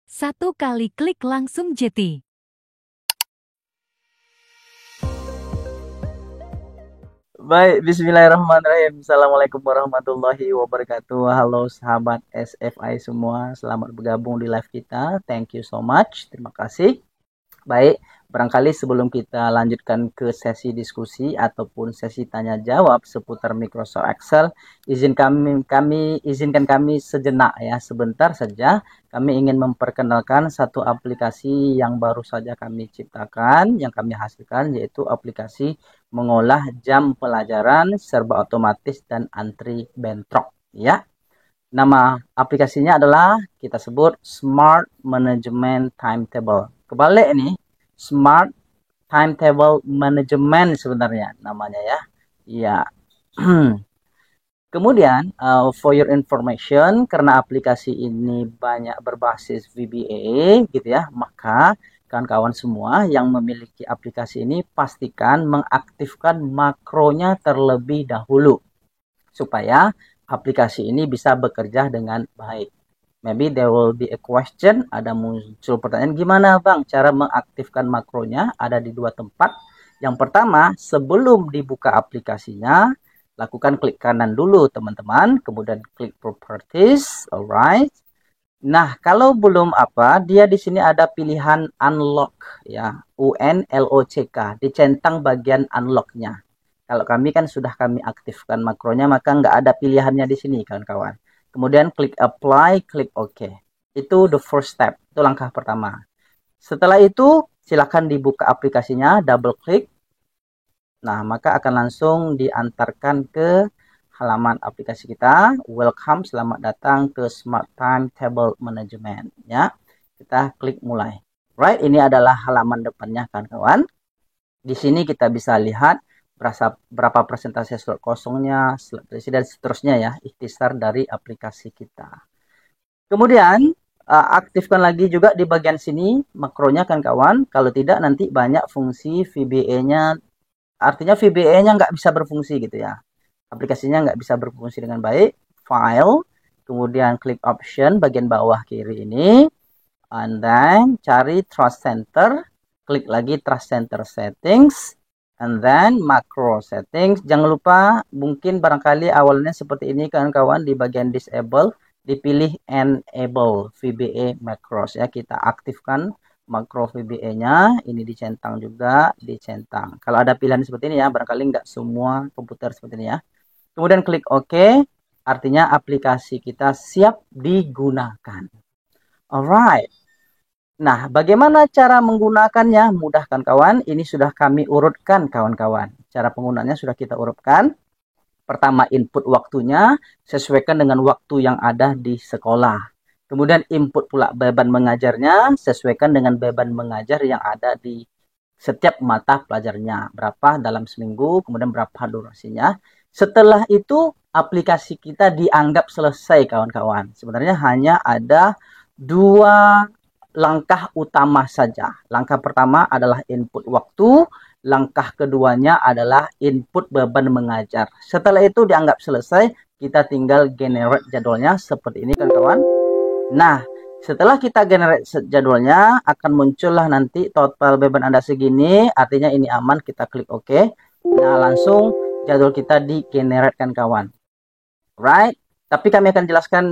Satu kali klik langsung JT. Baik, bismillahirrahmanirrahim. Assalamualaikum warahmatullahi wabarakatuh. Halo sahabat SFI semua, selamat bergabung di live kita. Thank you so much, terima kasih. Baik, barangkali sebelum kita lanjutkan ke sesi diskusi ataupun sesi tanya jawab seputar Microsoft Excel, izinkan kami sejenak ya, sebentar saja. Kami ingin memperkenalkan satu aplikasi yang baru saja kami ciptakan, yang kami hasilkan, yaitu aplikasi mengolah jam pelajaran serba otomatis dan antri bentrok ya. Nama aplikasinya adalah kita sebut Smart Management Timetable. Kebalik ini, Smart Timetable Management sebenarnya namanya ya. Ya. Kemudian, for your information, karena aplikasi ini banyak berbasis VBA gitu ya, maka kawan-kawan semua yang memiliki aplikasi ini pastikan mengaktifkan makronya terlebih dahulu supaya aplikasi ini bisa bekerja dengan baik. Maybe there will be a question, ada muncul pertanyaan, gimana Bang cara mengaktifkan makronya? Ada di dua tempat. Yang pertama, sebelum dibuka aplikasinya, lakukan klik kanan dulu teman-teman, kemudian klik properties, alright. Nah, kalau belum dia di sini ada pilihan unlock ya, UNLOCK, dicentang bagian unlocknya. Kalau kami kan sudah kami aktifkan makronya, maka nggak ada pilihannya di sini kawan-kawan. Kemudian klik apply, klik OK. Itu the first step, itu langkah pertama. Setelah itu silakan dibuka aplikasinya, double klik. Nah, maka akan langsung diantarkan ke halaman aplikasi kita. Welcome, selamat datang ke Smart Timetable Management ya. Kita klik mulai. Right, ini adalah halaman depannya kawan-kawan. Di sini kita bisa lihat berapa persentase slot kosongnya, slot terisi dan seterusnya ya, ikhtisar dari aplikasi kita. Kemudian aktifkan lagi juga di bagian sini makronya kan kawan. Kalau tidak nanti banyak fungsi VBA-nya, artinya VBA-nya nggak bisa berfungsi gitu ya. Aplikasinya nggak bisa berfungsi dengan baik. File, kemudian klik option bagian bawah kiri ini, and then cari Trust Center, klik lagi Trust Center Settings, and then Macro Settings. Jangan lupa, mungkin barangkali awalnya seperti ini kawan-kawan, di bagian Disable, dipilih Enable VBA Macros ya, kita aktifkan makro VBA-nya, ini dicentang juga, dicentang. Kalau ada pilihan seperti ini ya, barangkali nggak semua komputer seperti ini ya. Kemudian klik OK, artinya aplikasi kita siap digunakan. Alright. Nah, bagaimana cara menggunakannya? Mudah kan kawan? Ini sudah kami urutkan kawan-kawan. Cara penggunaannya sudah kita urutkan. Pertama, input waktunya sesuaikan dengan waktu yang ada di sekolah. Kemudian input pula beban mengajarnya sesuaikan dengan beban mengajar yang ada di setiap mata pelajarnya. Berapa dalam seminggu, kemudian berapa durasinya. Setelah itu, aplikasi kita dianggap selesai kawan-kawan. Sebenarnya hanya ada dua langkah utama saja. Langkah pertama adalah input waktu, langkah keduanya adalah input beban mengajar. Setelah itu dianggap selesai, kita tinggal generate jadwalnya seperti ini kan kawan. Nah, setelah kita generate jadwalnya, akan muncullah nanti total beban Anda segini, artinya ini aman, kita klik OK. Nah, langsung jadwal kita di-generate kan kawan. Right? Tapi kami akan jelaskan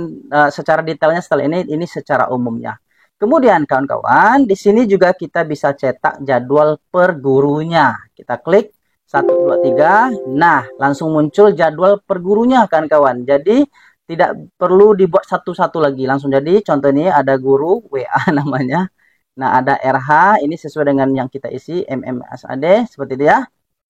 secara detailnya setelah ini secara umumnya. Kemudian kawan-kawan, di sini juga kita bisa cetak jadwal per gurunya. Kita klik 1, 2, 3. Nah, langsung muncul jadwal per gurunya kan kawan. Jadi tidak perlu dibuat satu-satu lagi. Langsung jadi contoh ini ada guru WA namanya. Nah, ada RH, ini sesuai dengan yang kita isi, MMSAD, seperti dia.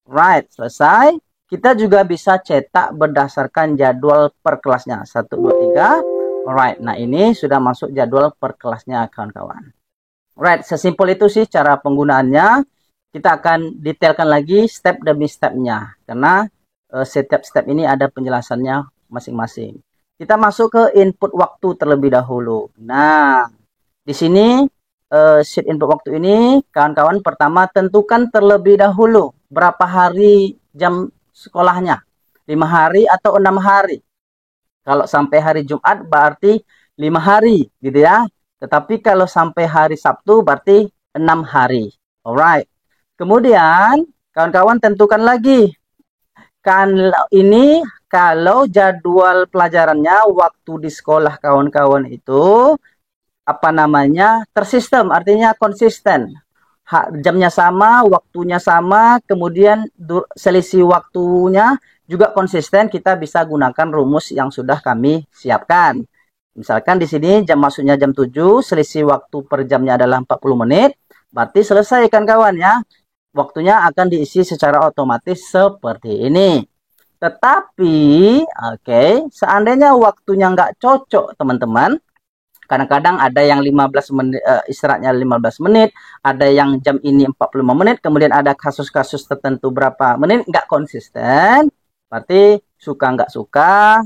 Right, selesai. Kita juga bisa cetak berdasarkan jadwal per kelasnya. 1, 2, 3. Alright, nah ini sudah masuk jadwal per kelasnya kawan-kawan. Alright, sesimpel itu sih cara penggunaannya. Kita akan detailkan lagi step demi stepnya. Karena setiap step ini ada penjelasannya masing-masing. Kita masuk ke input waktu terlebih dahulu. Nah, di sini sheet input waktu ini, kawan-kawan pertama tentukan terlebih dahulu berapa hari jam sekolahnya. 5 hari atau 6 hari. Kalau sampai hari Jumat berarti 5 hari gitu ya. Tetapi kalau sampai hari Sabtu berarti 6 hari. Alright. Kemudian kawan-kawan tentukan lagi. Kalau jadwal pelajarannya waktu di sekolah kawan-kawan itu tersistem, artinya konsisten. Jamnya sama, waktunya sama, kemudian selisih waktunya juga konsisten, kita bisa gunakan rumus yang sudah kami siapkan. Misalkan di sini jam masuknya jam 7, selisih waktu per jamnya adalah 40 menit, berarti selesai kan kawan ya. Waktunya akan diisi secara otomatis seperti ini. Tetapi, seandainya waktunya nggak cocok teman-teman, kadang-kadang ada yang 15 menit, istirahatnya 15 menit, ada yang jam ini 45 menit, kemudian ada kasus-kasus tertentu berapa menit, nggak konsisten, berarti suka nggak suka,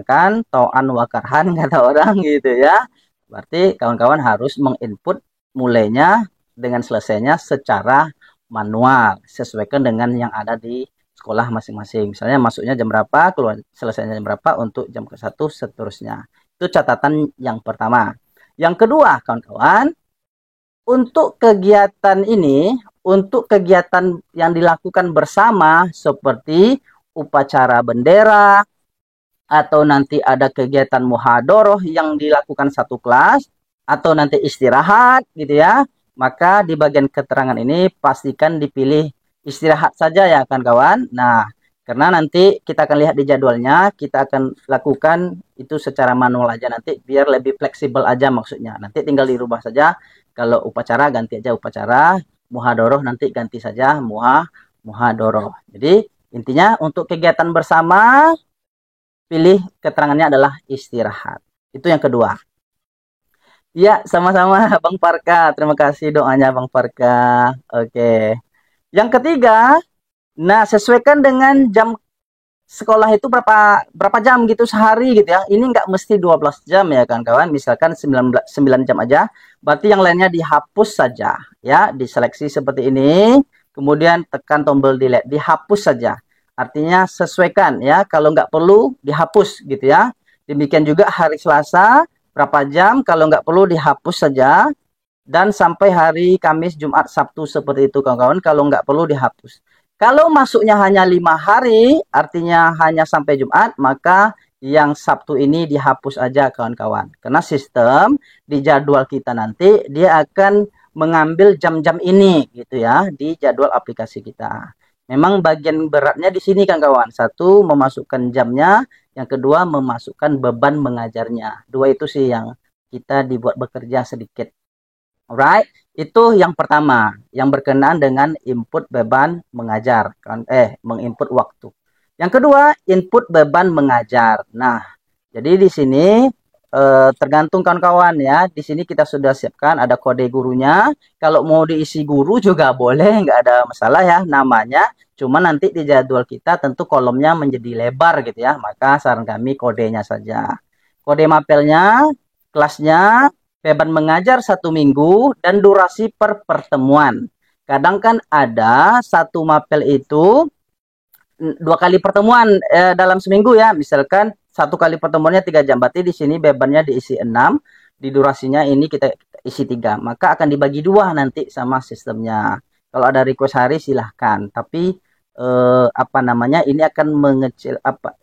kan, to'an wakarhan kata orang gitu ya. Berarti kawan-kawan harus menginput mulainya dengan selesainya secara manual, sesuaikan dengan yang ada di sekolah masing-masing. Misalnya masuknya jam berapa, keluar selesainya jam berapa untuk jam ke-1 seterusnya. Itu catatan yang pertama. Yang kedua, kawan-kawan, untuk kegiatan yang dilakukan bersama seperti upacara bendera, atau nanti ada kegiatan muhadoroh yang dilakukan satu kelas, atau nanti istirahat gitu ya, maka di bagian keterangan ini pastikan dipilih istirahat saja ya kawan-kawan. Nah, karena nanti kita akan lihat di jadwalnya, kita akan lakukan itu secara manual aja nanti, biar lebih fleksibel aja maksudnya. Nanti tinggal dirubah saja, kalau upacara ganti aja upacara, muhadoroh nanti ganti saja muhadoroh. Jadi intinya untuk kegiatan bersama, pilih keterangannya adalah istirahat. Itu yang kedua. Ya, sama-sama Bang Parka. Terima kasih doanya Bang Parka. Oke. Yang ketiga, nah, sesuaikan dengan jam sekolah itu berapa jam gitu sehari gitu ya. Ini nggak mesti 12 jam ya kan kawan. Misalkan 9 jam aja. Berarti yang lainnya dihapus saja ya. Diseleksi seperti ini. Kemudian tekan tombol delete. Dihapus saja. Artinya sesuaikan ya. Kalau nggak perlu dihapus gitu ya. Demikian juga hari Selasa berapa jam. Kalau nggak perlu dihapus saja. Dan sampai hari Kamis, Jumat, Sabtu seperti itu kawan-kawan. Kalau nggak perlu dihapus. Kalau masuknya hanya 5 hari, artinya hanya sampai Jumat, maka yang Sabtu ini dihapus aja kawan-kawan. Karena sistem di jadwal kita nanti, dia akan mengambil jam-jam ini gitu ya, di jadwal aplikasi kita. Memang bagian beratnya di sini kan kawan. Satu, memasukkan jamnya. Yang kedua, memasukkan beban mengajarnya. Dua itu sih yang kita dibuat bekerja sedikit. Alright, itu yang pertama, yang berkenaan dengan input beban mengajar, menginput waktu. Yang kedua, input beban mengajar. Nah, jadi di sini tergantung kawan-kawan ya. Di sini kita sudah siapkan ada kode gurunya. Kalau mau diisi guru juga boleh, nggak ada masalah ya namanya. Cuma nanti di jadwal kita tentu kolomnya menjadi lebar gitu ya. Maka saran kami kodenya saja. Kode mapelnya, kelasnya, beban mengajar 1 minggu, dan durasi per pertemuan. Kadang kan ada satu mapel itu 2 kali pertemuan dalam seminggu ya. Misalkan 1 kali pertemuannya 3 jam. Berarti di sini bebannya diisi 6. Di durasinya ini kita isi 3. Maka akan dibagi 2 nanti sama sistemnya. Kalau ada request hari silahkan. Tapi ini akan mengecil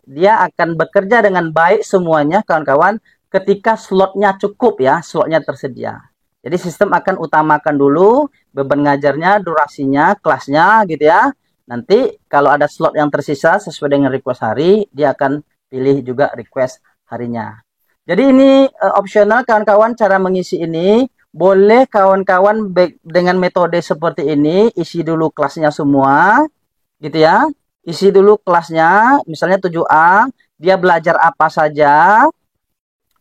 dia akan bekerja dengan baik semuanya kawan-kawan ketika slotnya cukup ya, slotnya tersedia. Jadi sistem akan utamakan dulu beban ngajarnya, durasinya, kelasnya gitu ya. Nanti kalau ada slot yang tersisa sesuai dengan request hari, dia akan pilih juga request harinya. Jadi ini opsional kawan-kawan cara mengisi ini. Boleh kawan-kawan dengan metode seperti ini, isi dulu kelasnya semua gitu ya. Isi dulu kelasnya, misalnya 7A, dia belajar apa saja.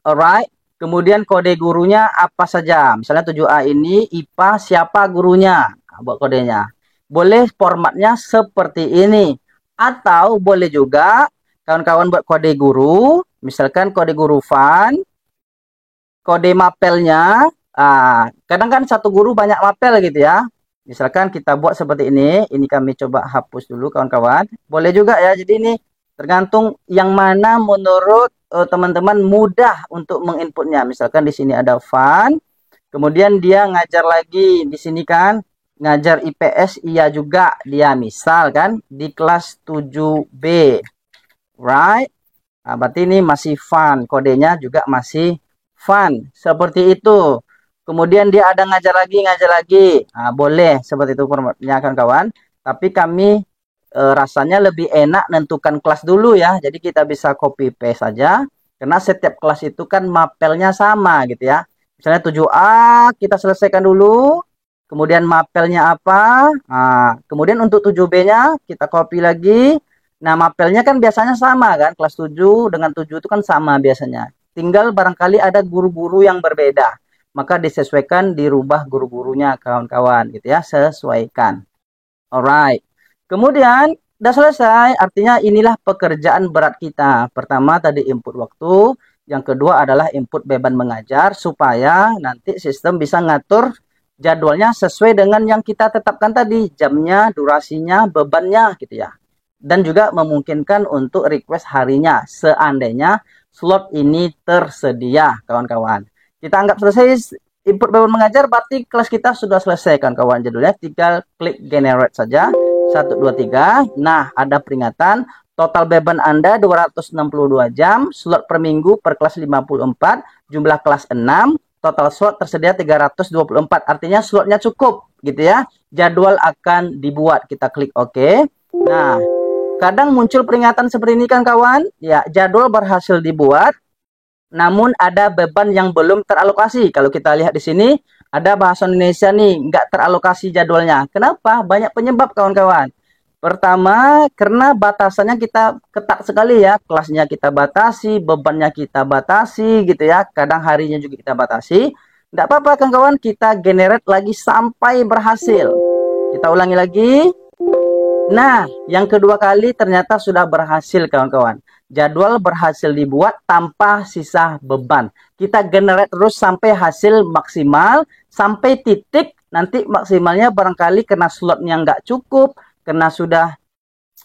Alright, kemudian kode gurunya apa saja. Misalnya 7A ini IPA siapa gurunya. Nah, buat kodenya. Boleh formatnya seperti ini. Atau boleh juga kawan-kawan buat kode guru. Misalkan kode guru fun. Kode mapelnya. Kadang kan satu guru banyak mapel gitu ya. Misalkan kita buat seperti ini. Ini kami coba hapus dulu kawan-kawan. Boleh juga ya. Jadi ini tergantung yang mana menurut teman-teman mudah untuk menginputnya. Misalkan di sini ada fun, kemudian dia ngajar lagi di sini kan, ngajar IPS iya juga dia, misal kan di kelas 7B, right? Nah, berarti ini masih fun, kodenya juga masih fun, seperti itu. Kemudian dia ada ngajar lagi. Nah, boleh seperti itu formatnya kawan-kawan. Tapi kami rasanya lebih enak nentukan kelas dulu ya. Jadi kita bisa copy paste saja. Karena setiap kelas itu kan mapelnya sama gitu ya. Misalnya 7A kita selesaikan dulu. Kemudian mapelnya apa. Nah, kemudian untuk 7B-nya kita copy lagi. Nah, mapelnya kan biasanya sama kan. Kelas 7 dengan 7 itu kan sama biasanya. Tinggal barangkali ada guru-guru yang berbeda. Maka disesuaikan, dirubah guru-gurunya kawan-kawan gitu ya. Sesuaikan. Alright. Kemudian udah selesai, artinya inilah pekerjaan berat kita. Pertama tadi input waktu, yang kedua adalah input beban mengajar supaya nanti sistem bisa ngatur jadwalnya sesuai dengan yang kita tetapkan tadi, jamnya, durasinya, bebannya gitu ya. Dan juga memungkinkan untuk request harinya seandainya slot ini tersedia kawan-kawan. Kita anggap selesai input beban mengajar, berarti kelas kita sudah selesai kawan-kawan. Jadulnya tinggal klik generate saja. 1, 2, 3. Nah, ada peringatan. Total beban Anda 262 jam. Slot per minggu per kelas 54. Jumlah kelas 6. Total slot tersedia 324. Artinya slotnya cukup gitu ya. Jadwal akan dibuat. Kita klik OK. Nah, kadang muncul peringatan seperti ini kan kawan. Ya, jadwal berhasil dibuat. Namun ada beban yang belum teralokasi. Kalau kita lihat di sini, ada bahasa Indonesia nih, nggak teralokasi jadwalnya. Kenapa? Banyak penyebab kawan-kawan. Pertama, karena batasannya kita ketat sekali ya. Kelasnya kita batasi, bebannya kita batasi gitu ya. Kadang harinya juga kita batasi. Nggak apa-apa kawan-kawan, kita generate lagi sampai berhasil. Kita ulangi lagi. Nah, yang kedua kali ternyata sudah berhasil kawan-kawan. Jadwal berhasil dibuat tanpa sisa beban. Kita generate terus sampai hasil maksimal, sampai titik nanti maksimalnya barangkali karena slotnya nggak cukup, karena sudah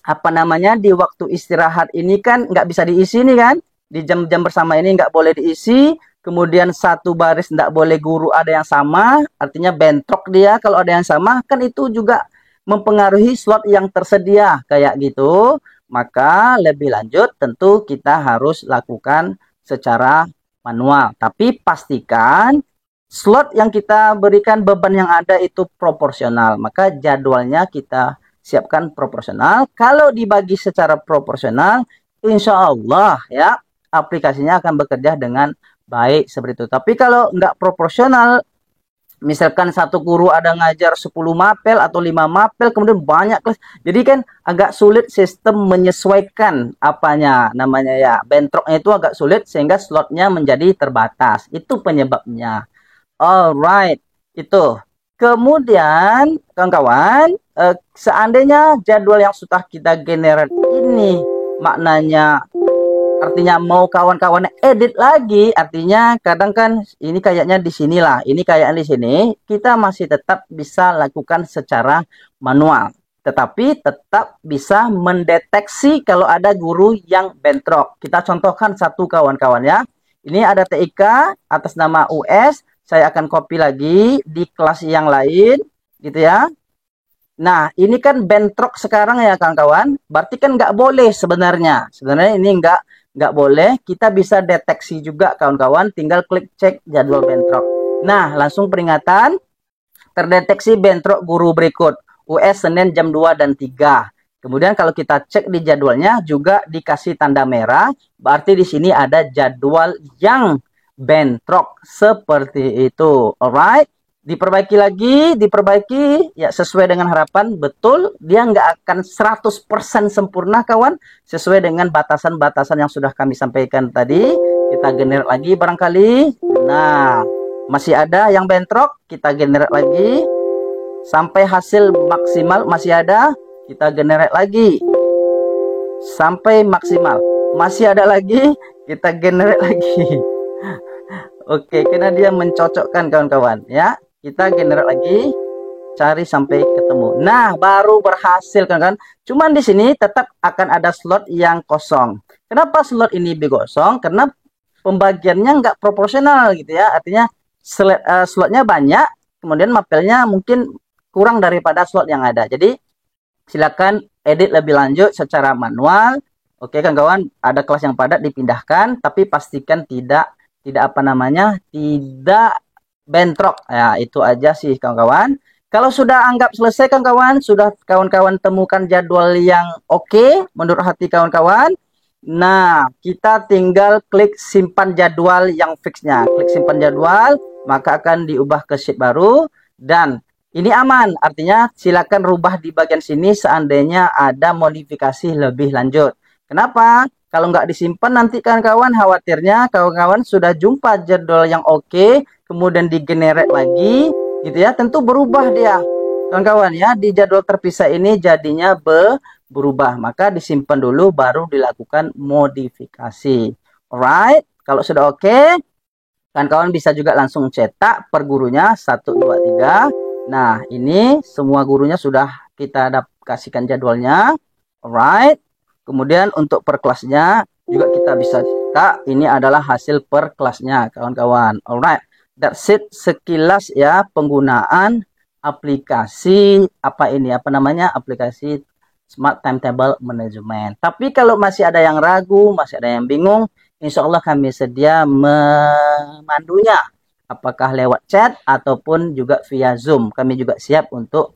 apa namanya di waktu istirahat ini kan nggak bisa diisi nih kan, di jam-jam bersama ini nggak boleh diisi, kemudian satu baris nggak boleh guru ada yang sama, artinya bentrok dia kalau ada yang sama, kan itu juga mempengaruhi slot yang tersedia kayak gitu. Maka lebih lanjut tentu kita harus lakukan secara manual. Tapi pastikan slot yang kita berikan beban yang ada itu proporsional. Maka jadwalnya kita siapkan proporsional. Kalau dibagi secara proporsional, insya Allah ya aplikasinya akan bekerja dengan baik seperti itu. Tapi kalau nggak proporsional, misalkan satu guru ada ngajar 10 mapel atau 5 mapel, kemudian banyak kelas. Jadi kan agak sulit sistem menyesuaikan apanya namanya ya. Bentroknya itu agak sulit sehingga slotnya menjadi terbatas. Itu penyebabnya. Alright, itu. Kemudian kawan-kawan, seandainya jadwal yang sudah kita generate ini maknanya artinya mau kawan-kawan edit lagi, artinya kadang kan ini kayaknya di sinilah, ini kayaknya di sini, kita masih tetap bisa lakukan secara manual. Tetapi tetap bisa mendeteksi kalau ada guru yang bentrok. Kita contohkan satu kawan-kawan ya. Ini ada TIK atas nama US, saya akan copy lagi di kelas yang lain, gitu ya. Nah, ini kan bentrok sekarang ya kawan-kawan. Berarti kan nggak boleh sebenarnya. Sebenarnya ini nggak boleh. Kita bisa deteksi juga kawan-kawan. Tinggal klik cek jadwal bentrok. Nah, langsung peringatan. Terdeteksi bentrok guru berikut. US Senin jam 2 dan 3. Kemudian kalau kita cek di jadwalnya juga dikasih tanda merah. Berarti di sini ada jadwal yang bentrok. Seperti itu. Alright. Diperbaiki lagi, diperbaiki ya sesuai dengan harapan. Betul, dia nggak akan 100% sempurna kawan, sesuai dengan batasan-batasan yang sudah kami sampaikan tadi. Kita generate lagi barangkali. Nah, masih ada yang bentrok, kita generate lagi sampai hasil maksimal. Masih ada, kita generate lagi sampai maksimal. Masih ada lagi, kita generate lagi. Oke, karena dia mencocokkan kawan-kawan ya. Kita generate lagi, cari sampai ketemu. ketemu. Nah, baru berhasil kan. Cuman di sini tetap akan ada slot yang kosong. Kenapa slot ini kosong? Karena pembagiannya nggak proporsional gitu ya. Artinya slotnya banyak, kemudian mapelnya mungkin kurang daripada slot yang ada. Jadi silakan edit lebih lanjut secara manual. Oke kawan-kawan, ada kelas yang padat dipindahkan, tapi pastikan tidak tidak bentrok. Ya, itu aja sih kawan-kawan. Kalau sudah anggap selesai kawan-kawan, sudah kawan-kawan temukan jadwal yang oke menurut hati kawan-kawan. Nah, kita tinggal klik simpan jadwal yang fixnya. Klik simpan jadwal, maka akan diubah ke sheet baru dan ini aman. Artinya silakan rubah di bagian sini seandainya ada modifikasi lebih lanjut. Kenapa? Kalau nggak disimpan nanti kawan-kawan khawatirnya kawan-kawan sudah jumpa jadwal yang oke, kemudian digenerate lagi, gitu ya, tentu berubah dia. Kawan-kawan ya, di jadwal terpisah ini jadinya berubah. Maka disimpan dulu baru dilakukan modifikasi. Alright, kalau sudah oke, kawan-kawan bisa juga langsung cetak per gurunya 1, 2, 3. Nah, ini semua gurunya sudah kita kasihkan jadwalnya. Alright. Kemudian untuk per kelasnya juga kita bisa cetak. Ini adalah hasil per kelasnya, kawan-kawan. Alright. That's it sekilas ya penggunaan aplikasi aplikasi Smart Timetable Management. Tapi kalau masih ada yang ragu, masih ada yang bingung, insya Allah kami sedia memandunya. Apakah lewat chat ataupun juga via Zoom. Kami juga siap untuk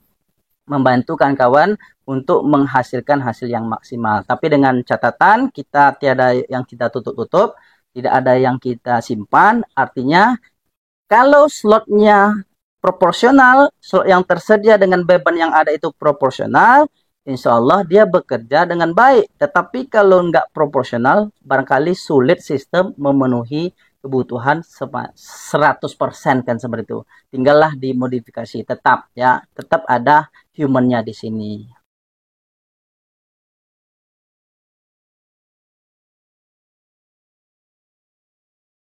membantu kawan-kawan untuk menghasilkan hasil yang maksimal. Tapi dengan catatan kita tiada yang kita tutup-tutup, tidak ada yang kita simpan. Artinya kalau slotnya proporsional, slot yang tersedia dengan beban yang ada itu proporsional, insya Allah dia bekerja dengan baik. Tetapi kalau nggak proporsional, barangkali sulit sistem memenuhi kebutuhan 100% kan seperti itu. Tinggallah dimodifikasi, tetap ya, tetap ada humannya di sini.